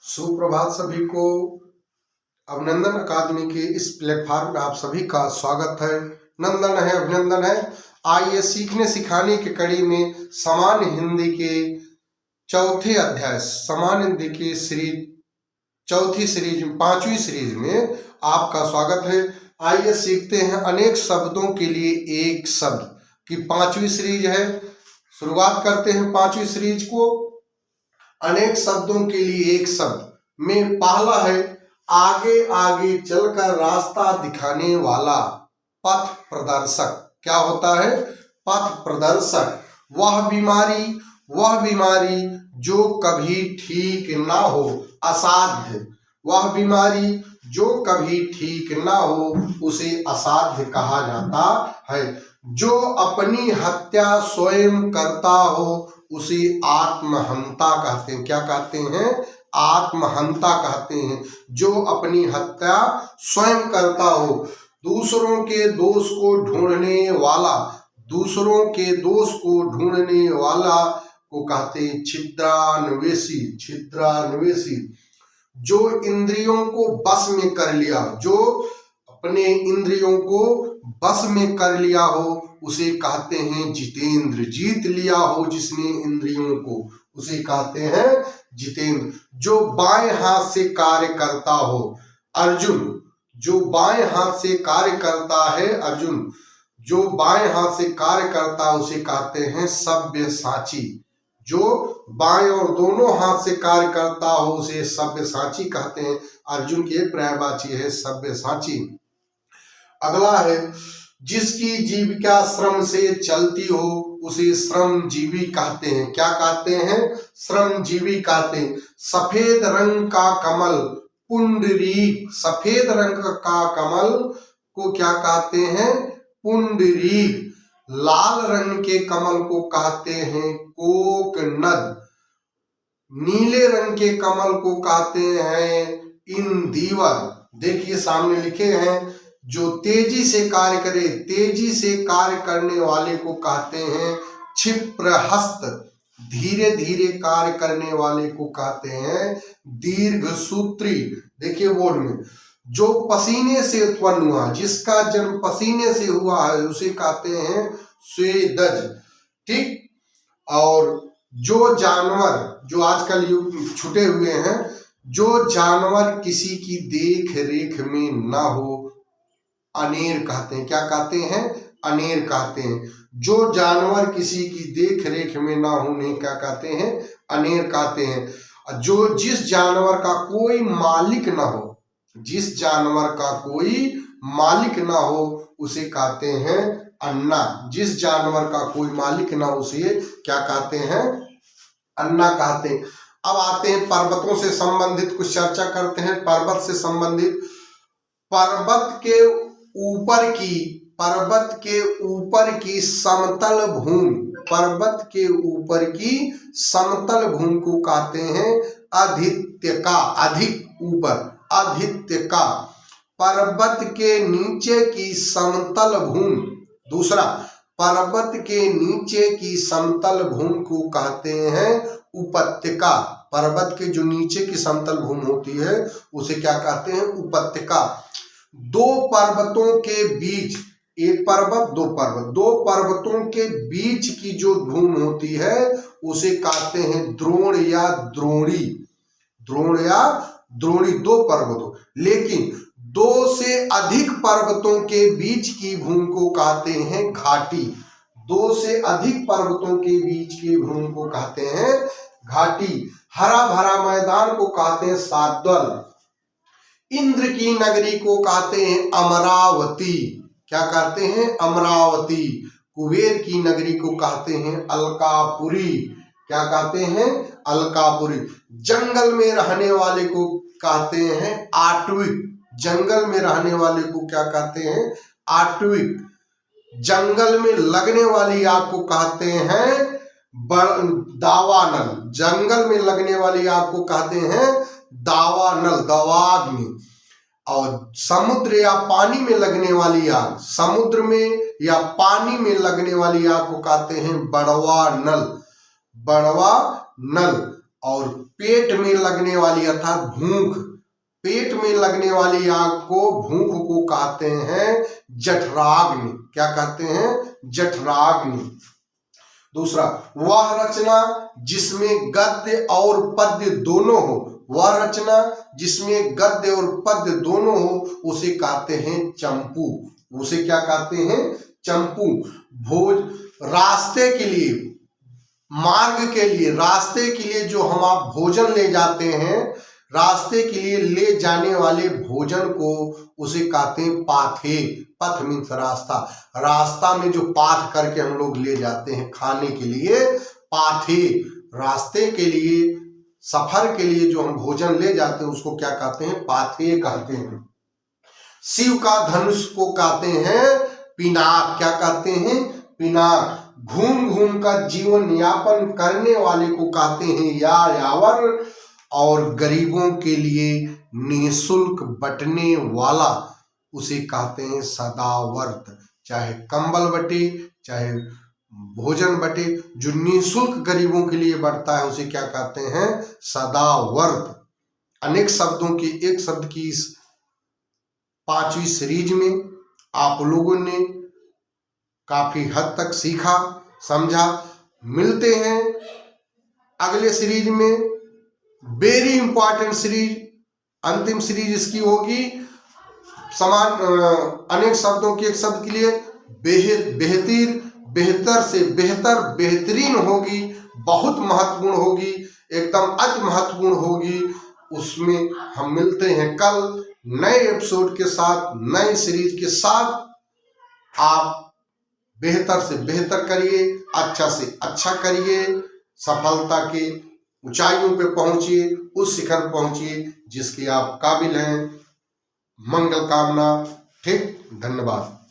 सुप्रभात सभी को। अभिनंदन अकादमी के इस प्लेटफॉर्म पर आप सभी का स्वागत है। नंदन है, अभिनंदन है। आइए सीखने सिखाने की कड़ी में सामान्य हिंदी के चौथे अध्याय, सामान्य हिंदी की सीरीज, चौथी सीरीज, पांचवी सीरीज में आपका स्वागत है। आइए सीखते हैं अनेक शब्दों के लिए एक शब्द की पांचवी सीरीज है। शुरुआत करते हैं पांचवी सीरीज को। अनेक शब्दों के लिए एक शब्द में पहला है आगे आगे चलकर रास्ता दिखाने वाला, पथ प्रदर्शक। क्या होता है? पथ प्रदर्शक। वह बीमारी जो कभी ठीक ना हो, असाध्य। वह बीमारी जो कभी ठीक ना हो उसे असाध्य कहा जाता है। जो अपनी हत्या स्वयं करता हो उसे आत्महंता कहते हैं। क्या कहते हैं? आत्महंता कहते हैं। जो अपनी हत्या स्वयं करता हो। दूसरों के दोष को ढूंढने वाला, दूसरों के दोष को ढूंढने वाला को कहते हैं छिद्रान्वेषी। छिद्रान्वेषी। जो इंद्रियों को बस में कर लिया, जो अपने इंद्रियों को बस में कर लिया हो उसे कहते हैं जितेंद्र। जीत लिया हो जिसने इंद्रियों को, उसे कहते हैं जितेंद्र। जो बाएं हाथ से कार्य करता हो, अर्जुन। जो बाएं हाथ से कार्य करता है, अर्जुन। जो बाएं हाथ से कार्य करता है उसे कहते हैं सब्यसाची। जो बाएं और दोनों हाथ से कार्य करता हो उसे सब्यसाची कहते हैं। अर्जुन की एक पर्यायवाची है सब्यसाची। अगला है जिसकी जीविका श्रम से चलती हो उसे श्रमजीवी कहते हैं। क्या कहते हैं? श्रमजीवी कहते हैं। सफेद रंग का कमल पुंडरीक। सफेद रंग का कमल को क्या कहते हैं? पुंडरीक। लाल रंग के कमल को कहते हैं कोकनद। नीले रंग के कमल को कहते हैं इंदिवर। देखिए सामने लिखे हैं जो तेजी से कार्य करे, तेजी से कार्य करने वाले को कहते हैं क्षिप्रहस्त। धीरे धीरे कार्य करने वाले को कहते हैं दीर्घसूत्री। देखिए बोर्ड में, जो पसीने से उत्पन्न हुआ, जिसका जन्म पसीने से हुआ है उसे कहते हैं स्वेदज। ठीक। और जो जानवर, जो आजकल युग छुटे हुए हैं, जो जानवर किसी की देख रेख में ना हो, अनेर कहते हैं। क्या कहते हैं? अनेर कहते हैं। जो जानवर किसी की देख रेख में ना होने क्या कहते हैं? अनेर कहते हैं। जो जिस जानवर का कोई मालिक ना हो, जिस जानवर का कोई मालिक ना हो उसे कहते हैं अन्ना। जिस जानवर का कोई मालिक ना हो उसे क्या कहते हैं? अन्ना कहते हैं। अब आते हैं पर्वतों से संबंधित कुछ चर्चा करते हैं। पर्वत से संबंधित, पर्वत के ऊपर की समतल भूमि, पर्वत के ऊपर की समतल भूमि को कहते हैं अधित्यका। अधिक ऊपर, अधित्यका। पर्वत के नीचे की समतल भूमि, दूसरा, पर्वत के नीचे की समतल भूमि को कहते हैं उपत्यका। पर्वत के जो नीचे की समतल भूमि होती है उसे क्या कहते हैं? उपत्यका। दो पर्वतों के बीच, एक पर्वत दो पर्वत, दो पर्वतों के बीच की जो भूमि होती है उसे कहते हैं द्रोण या द्रोणी। द्रोण या द्रोणी। दो पर्वतों, लेकिन दो से अधिक पर्वतों के बीच की भूमि को कहते हैं घाटी। दो से अधिक पर्वतों के बीच की भूमि को कहते हैं घाटी। हरा भरा मैदान को कहते हैं साद्वल। इंद्र की नगरी को कहते हैं अमरावती। क्या कहते हैं? अमरावती। कुबेर की नगरी को कहते हैं अलकापुरी। क्या कहते हैं? अलकापुरी। जंगल में रहने वाले को कहते हैं आट्विक। जंगल में रहने वाले को क्या कहते हैं? आट्विक। जंगल में लगने वाली आग को कहते हैं दावानल। जंगल में लगने वाली आग को कहते हैं दावानल, दावाग्नि। और समुद्र या पानी में लगने वाली आग, समुद्र में या पानी में लगने वाली आग को कहते हैं बड़वा नल। बड़वा नल। और पेट में लगने वाली अर्थात भूख, पेट में लगने वाली आग को, भूख को कहते हैं जठराग्नि। क्या कहते हैं? जठराग्नि। दूसरा, वह रचना जिसमें गद्य और पद्य दोनों हो, वह रचना जिसमें गद्य और पद्य दोनों हो उसे कहते हैं चंपू। उसे क्या कहते हैं? चंपू। भोज, रास्ते के लिए, मार्ग के लिए, रास्ते के लिए जो हम आप भोजन ले जाते हैं, रास्ते के लिए ले जाने वाले भोजन को उसे कहते हैं पाथे। पथ मीन्स रास्ता, रास्ता में जो पाथ करके हम लोग ले जाते हैं खाने के लिए, पाथे। रास्ते के लिए, सफर के लिए जो हम भोजन ले जाते हैं उसको क्या कहते हैं? पाथे कहते हैं। शिव का धनुष को कहते हैं पिनाक। क्या कहते हैं? पिनाक। घूम घूम कर जीवन यापन करने वाले को कहते हैं यायावर, और गरीबों के लिए निःशुल्क बंटने वाला उसे कहते हैं सदावर्त। चाहे कंबल बटे, चाहे भोजन बटे, जो निःशुल्क गरीबों के लिए बढ़ता है उसे क्या कहते हैं? सदावर्त। अनेक शब्दों की, एक शब्द की इस 5वीं सीरीज में आप लोगों ने काफी हद तक सीखा, समझा। मिलते हैं अगले सीरीज में। वेरी इंपॉर्टेंट सीरीज, अंतिम सीरीज इसकी होगी। समान अनेक शब्दों के एक शब्द के लिए बेहतर, बेहतर से बेहतर, बेहतरीन होगी, बहुत महत्वपूर्ण होगी, एकदम अति महत्वपूर्ण होगी। उसमें हम मिलते हैं कल नए एपिसोड के साथ, नए सीरीज के साथ। आप बेहतर से बेहतर करिए, अच्छा से अच्छा करिए, सफलता के ऊंचाइयों पे पहुंचिए, उस शिखर पहुंचिए जिसके आप काबिल हैं। मंगल कामना। ठीक, धन्यवाद।